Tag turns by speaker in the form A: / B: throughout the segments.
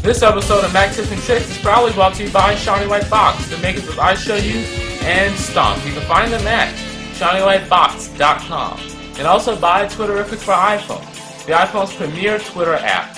A: This episode of Mac Tips and Tricks is proudly brought to you by Shiny White Box, the makers of iShowU and Stomp. You can find them at ShinyWhiteBox.com. And also by Twitterrific for iPhone, the iPhone's premier Twitter app.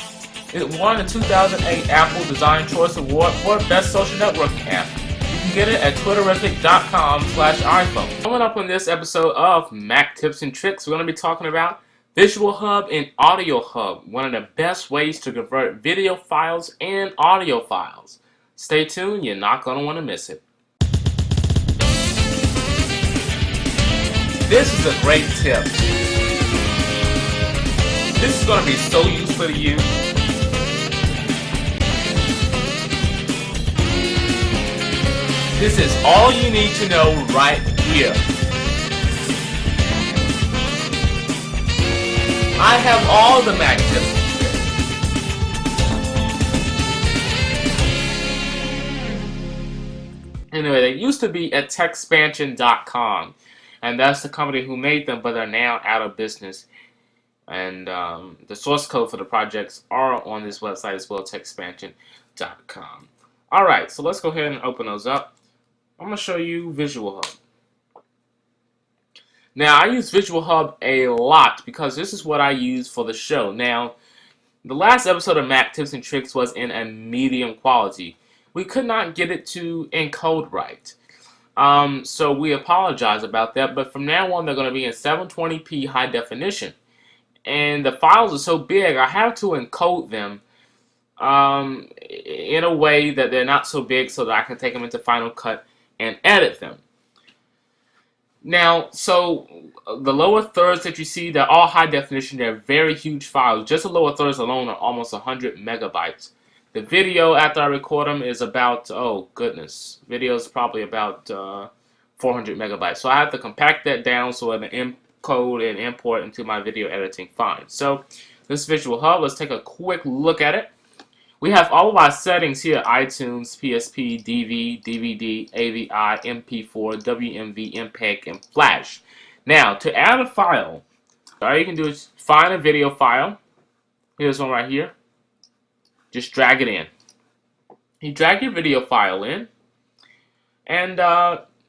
A: It won the 2008 Apple Design Choice Award for Best Social Networking App. You can get it at twitterrific.com/iPhone. Coming up on this episode of Mac Tips and Tricks, we're going to be talking about Visual Hub and Audio Hub, one of the best ways to convert video files and audio files. Stay tuned, you're not going to want to miss it. This is a great tip. This is going to be so useful to you. This is all you need to know right here. I have all the Mac tips and tricks. Anyway, they used to be at Techspansion.com, and that's the company who made them, but they're now out of business. And the source code for the projects are on this website as well, Techspansion.com. Alright, so let's go ahead and open those up. I'm going to show you Visual Hub. Now, I use Visual Hub a lot because this is what I use for the show. Now, the last episode of Mac Tips and Tricks was in a medium quality. We could not get it to encode right. So we apologize about that, but from now on they're going to be in 720p high definition. And the files are so big, I have to encode them in a way that they're not so big so that I can take them into Final Cut and edit them. Now, so the lower thirds that you see, they're all high definition. They're very huge files. Just the lower thirds alone are almost 100 megabytes. The video after I record them is about, oh goodness, video is probably about 400 megabytes. So I have to compact that down so I can encode and import into my video editing fine. So this Visual Hub, let's take a quick look at it. We have all of our settings here: iTunes, PSP, DV, DVD, AVI, MP4, WMV, MPEG, and Flash. Now, to add a file, all you can do is find a video file. Here's one right here. Just drag it in. You drag your video file in, and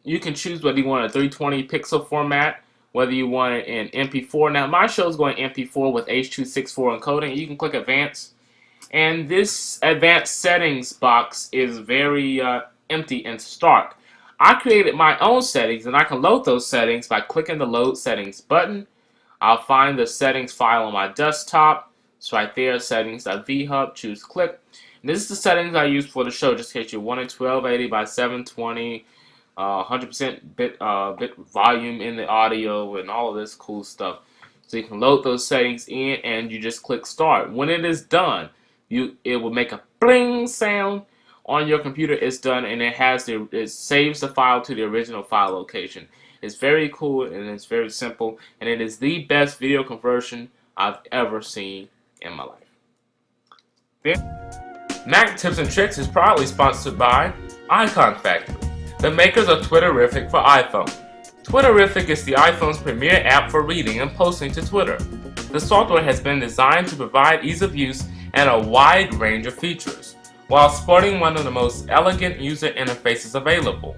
A: you can choose whether you want a 320 pixel format, whether you want it in MP4. Now, my show is going MP4 with H.264 encoding. You can click Advanced. And this advanced settings box is very empty and stark. I created my own settings, and I can load those settings by clicking the Load Settings button. I'll find the settings file on my desktop. It's right there, settings.vhub, choose click. And this is the settings I use for the show, just in case you wanted 1280 by 720, 100% bit volume in the audio, and all of this cool stuff. So you can load those settings in, and you just click Start. When it is done, it will make a bling sound on your computer. It's done, and it saves the file to the original file location. It's very cool, and it's very simple, and it is the best video conversion I've ever seen in my life. Mac Tips and Tricks is proudly sponsored by Icon Factory, the makers of Twitterrific for iPhone. Twitterrific is the iPhone's premier app for reading and posting to Twitter. The software has been designed to provide ease of use and a wide range of features, while sporting one of the most elegant user interfaces available.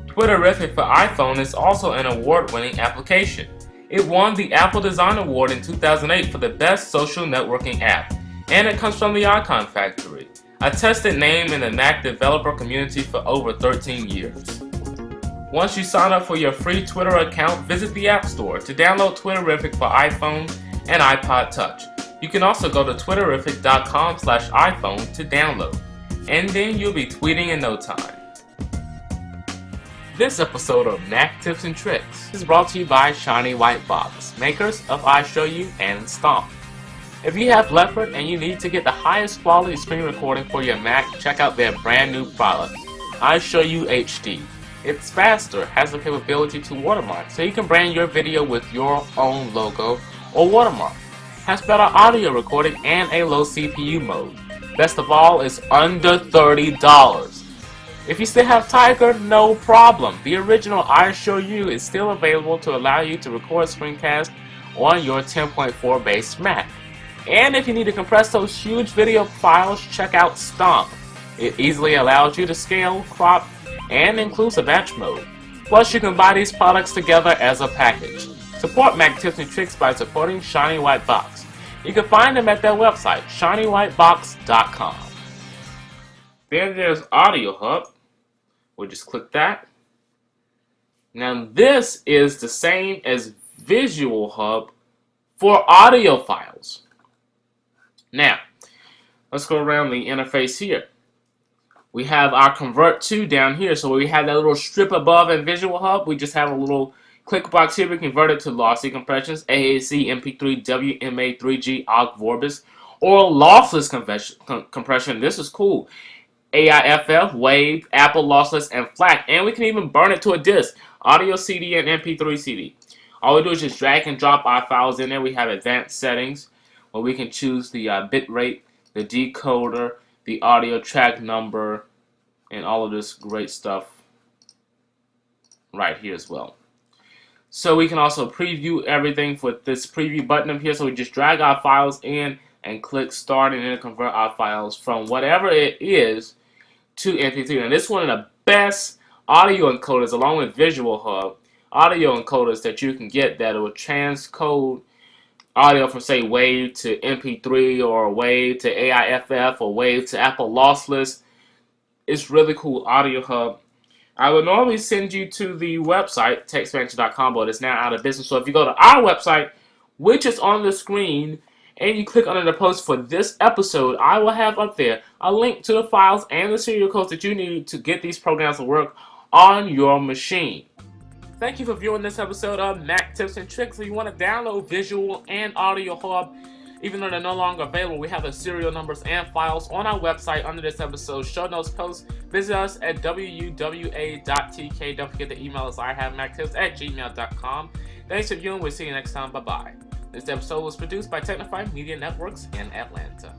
A: Twitterrific for iPhone is also an award-winning application. It won the Apple Design Award in 2008 for the best social networking app, and it comes from the Icon Factory, a tested name in the Mac developer community for over 13 years. Once you sign up for your free Twitter account, visit the App Store to download Twitterrific for iPhone and iPod Touch. You can also go to twitterrific.com/iPhone to download, and then you'll be tweeting in no time. This episode of Mac Tips and Tricks is brought to you by Shiny White Box, makers of iShowU and Stomp. If you have Leopard and you need to get the highest quality screen recording for your Mac, check out their brand new product, iShowU HD. It's faster, has the capability to watermark, so you can brand your video with your own logo or watermark. Has better audio recording and a low CPU mode. Best of all, it's under $30. If you still have Tiger, no problem. The original iShowU is still available to allow you to record screencasts on your 10.4 based Mac. And if you need to compress those huge video files, check out Stomp. It easily allows you to scale, crop, and includes a batch mode. Plus, you can buy these products together as a package. Support Mac Tips and Tricks by supporting Shiny White Box. You can find them at their website, shinywhitebox.com. Then there's Audio Hub. We'll just click that. Now this is the same as Visual Hub for audio files. Now, let's go around the interface here. We have our Convert To down here. So we have that little strip above in Visual Hub. We just have a little click box here. We convert it to lossy compressions, AAC, MP3, WMA, 3G, OGG, Vorbis, or lossless compression. This is cool. AIFF, WAV, Apple Lossless, and FLAC. And we can even burn it to a disk. Audio CD and MP3 CD. All we do is just drag and drop our files in there. We have advanced settings where we can choose the bit rate, the decoder, the audio track number, and all of this great stuff right here as well. So we can also preview everything with this preview button up here. So we just drag our files in and click start, and then convert our files from whatever it is to MP3. And this is one of the best audio encoders, along with Visual Hub, audio encoders that you can get that will transcode audio from, say, WAV to MP3, or WAV to AIFF, or WAV to Apple Lossless. It's really cool, Audio Hub. I would normally send you to the website, TechSpansion.com, but it's now out of business. So if you go to our website, which is on the screen, and you click under the post for this episode, I will have up there a link to the files and the serial codes that you need to get these programs to work on your machine. Thank you for viewing this episode of Mac Tips and Tricks. If you want to download Visual and Audio Hub, even though they're no longer available, we have the serial numbers and files on our website under this episode's show notes post. Visit us at wuwa.tk. Don't forget to email us, ihavemactips@gmail.com. Thanks for viewing. We'll see you next time. Bye-bye. This episode was produced by Technify Media Networks in Atlanta.